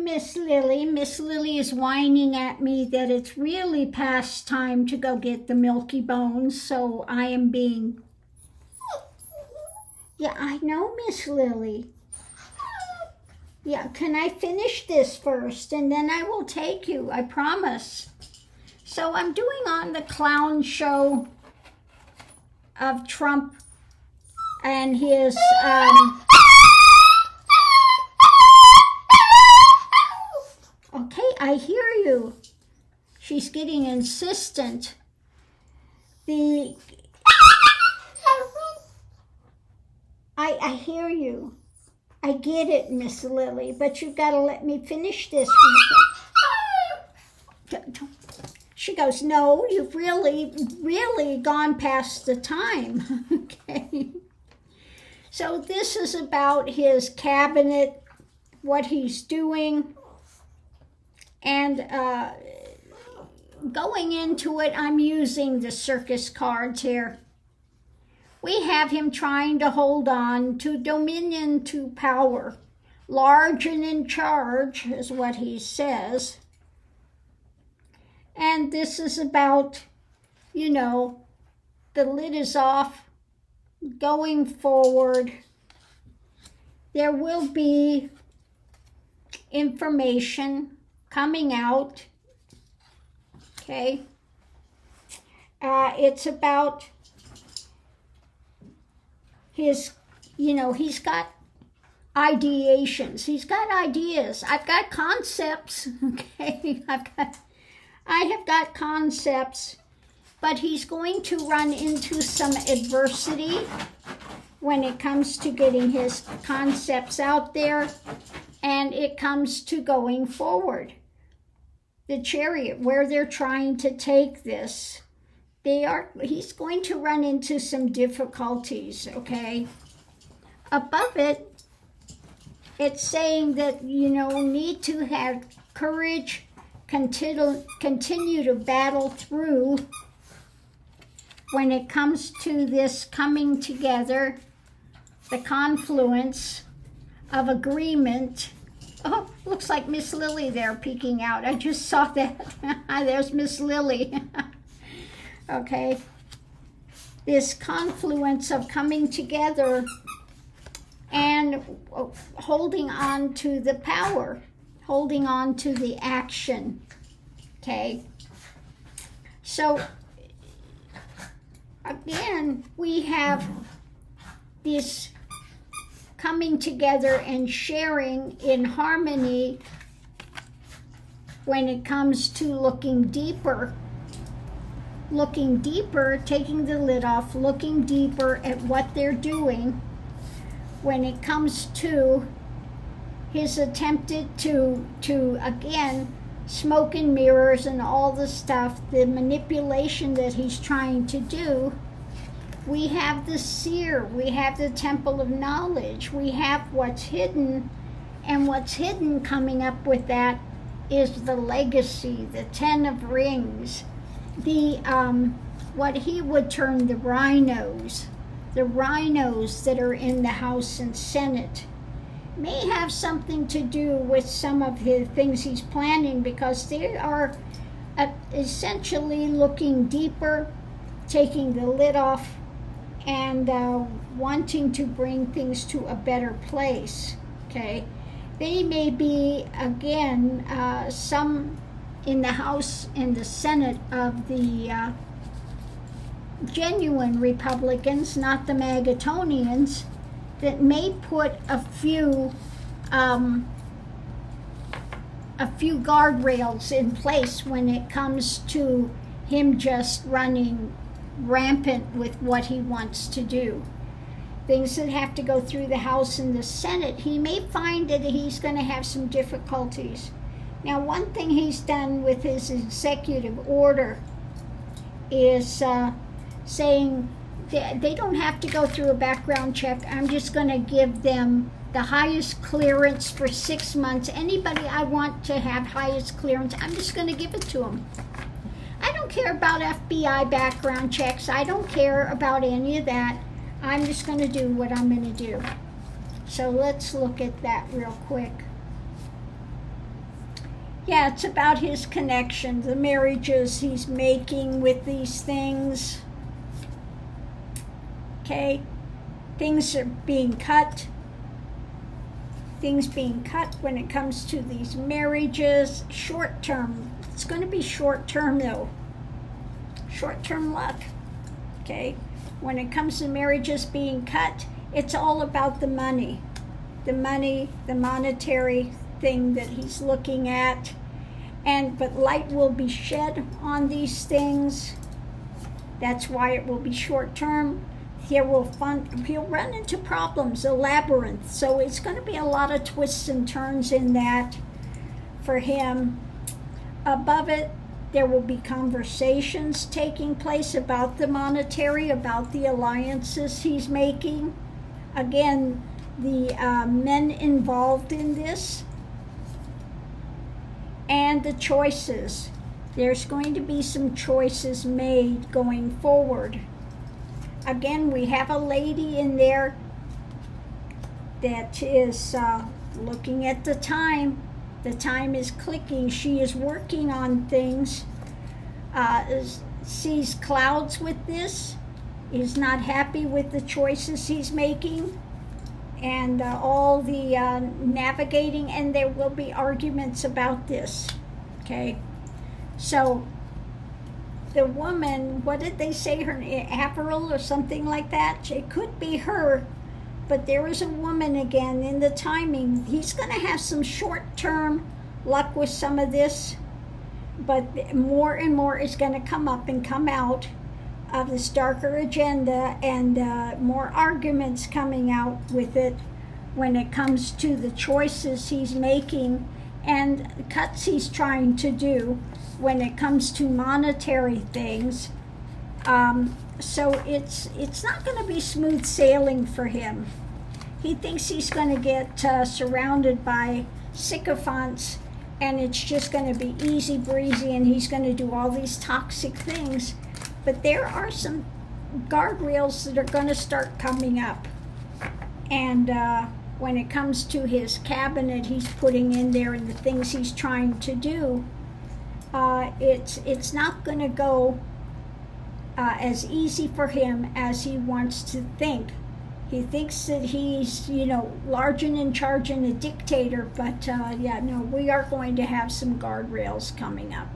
Miss Lily. Miss Lily is whining at me that it's really past time to go get the Milky Bones, so I am being... Yeah, I know, Miss Lily. Yeah, can I finish this first, and then I will take you, I promise. So I'm doing on the clown show of Trump and his... Okay, I hear you. She's getting insistent. I hear you. I get it, Miss Lily, but you've got to let me finish this. She goes, no, you've really gone past the time. Okay. So this is about his cabinet, what he's doing. And going into it, I'm using the circus cards here. We have him trying to hold on to dominion, to power. Large and in charge is what he says. And this is about, you know, the lid is off, going forward. There will be information coming out, okay? It's about his, you know, he's got ideations. He's got ideas. I've got concepts, okay? I have got concepts, but he's going to run into some adversity when it comes to getting his concepts out there, and it comes to going forward. The Chariot, where they're trying to take this, he's going to run into some difficulties, okay? Above it, it's saying that, you know, need to have courage, continue to battle through when it comes to this coming together, the confluence of agreement. Oh, looks like Miss Lily there peeking out. I just saw that. There's Miss Lily. Okay. This confluence of coming together and holding on to the power, holding on to the action. Okay. So, again, we have this coming together and sharing in harmony when it comes to looking deeper, taking the lid off, looking deeper at what they're doing when it comes to his attempted to again, smoke and mirrors and all the stuff, the manipulation that he's trying to do. We have the seer, we have the temple of knowledge, we have what's hidden, and what's hidden coming up with that is the legacy, the 10 of rings, the what he would term the rhinos that are in the House and Senate. May have something to do with some of the things he's planning, because they are essentially looking deeper, taking the lid off, and wanting to bring things to a better place, okay? They may be, again, some in the House and the Senate of the genuine Republicans, not the Magatonians, that may put a few guardrails in place when it comes to him just running rampant with what he wants to do. Things that have to go through the House and the Senate, he may find that he's going to have some difficulties. Now, one thing he's done with his executive order is saying they don't have to go through a background check. I'm just going to give them the highest clearance for 6 months. Anybody I want to have highest clearance, I'm just going to give it to them. I don't care about FBI background checks. I don't care about any of that. I'm just going to do what I'm going to do. So let's look at that real quick. Yeah, it's about his connection, the marriages he's making with these things. Okay, things are being cut. Things being cut when it comes to these marriages. Short term. It's going to be short term though. Short term luck. Okay, when it comes to marriages being cut, it's all about the money. The money, the monetary thing that he's looking at. But light will be shed on these things. That's why it will be short term. He'll run into problems, a labyrinth. So it's going to be a lot of twists and turns in that for him. Above it, there will be conversations taking place about the monetary, about the alliances he's making. Again, the men involved in this and the choices. There's going to be some choices made going forward. Again, we have a lady in there that is looking at the time. The time is clicking. She is working on things. Sees clouds with this. Is not happy with the choices he's making. And all the navigating. And there will be arguments about this. Okay. So the woman, what did they say, her Avril or something like that? It could be her, but there is a woman again in the timing. He's going to have some short-term luck with some of this, but more and more is going to come up and come out of this darker agenda, and more arguments coming out with it when it comes to the choices he's making and cuts he's trying to do when it comes to monetary things. So it's not going to be smooth sailing for him. He thinks he's going to get surrounded by sycophants, and it's just going to be easy breezy, and he's going to do all these toxic things. But there are some guardrails that are going to start coming up. And when it comes to his cabinet he's putting in there and the things he's trying to do, it's not going to go as easy for him as he wants to think. He thinks that he's, large and in charge and a dictator, but we are going to have some guardrails coming up.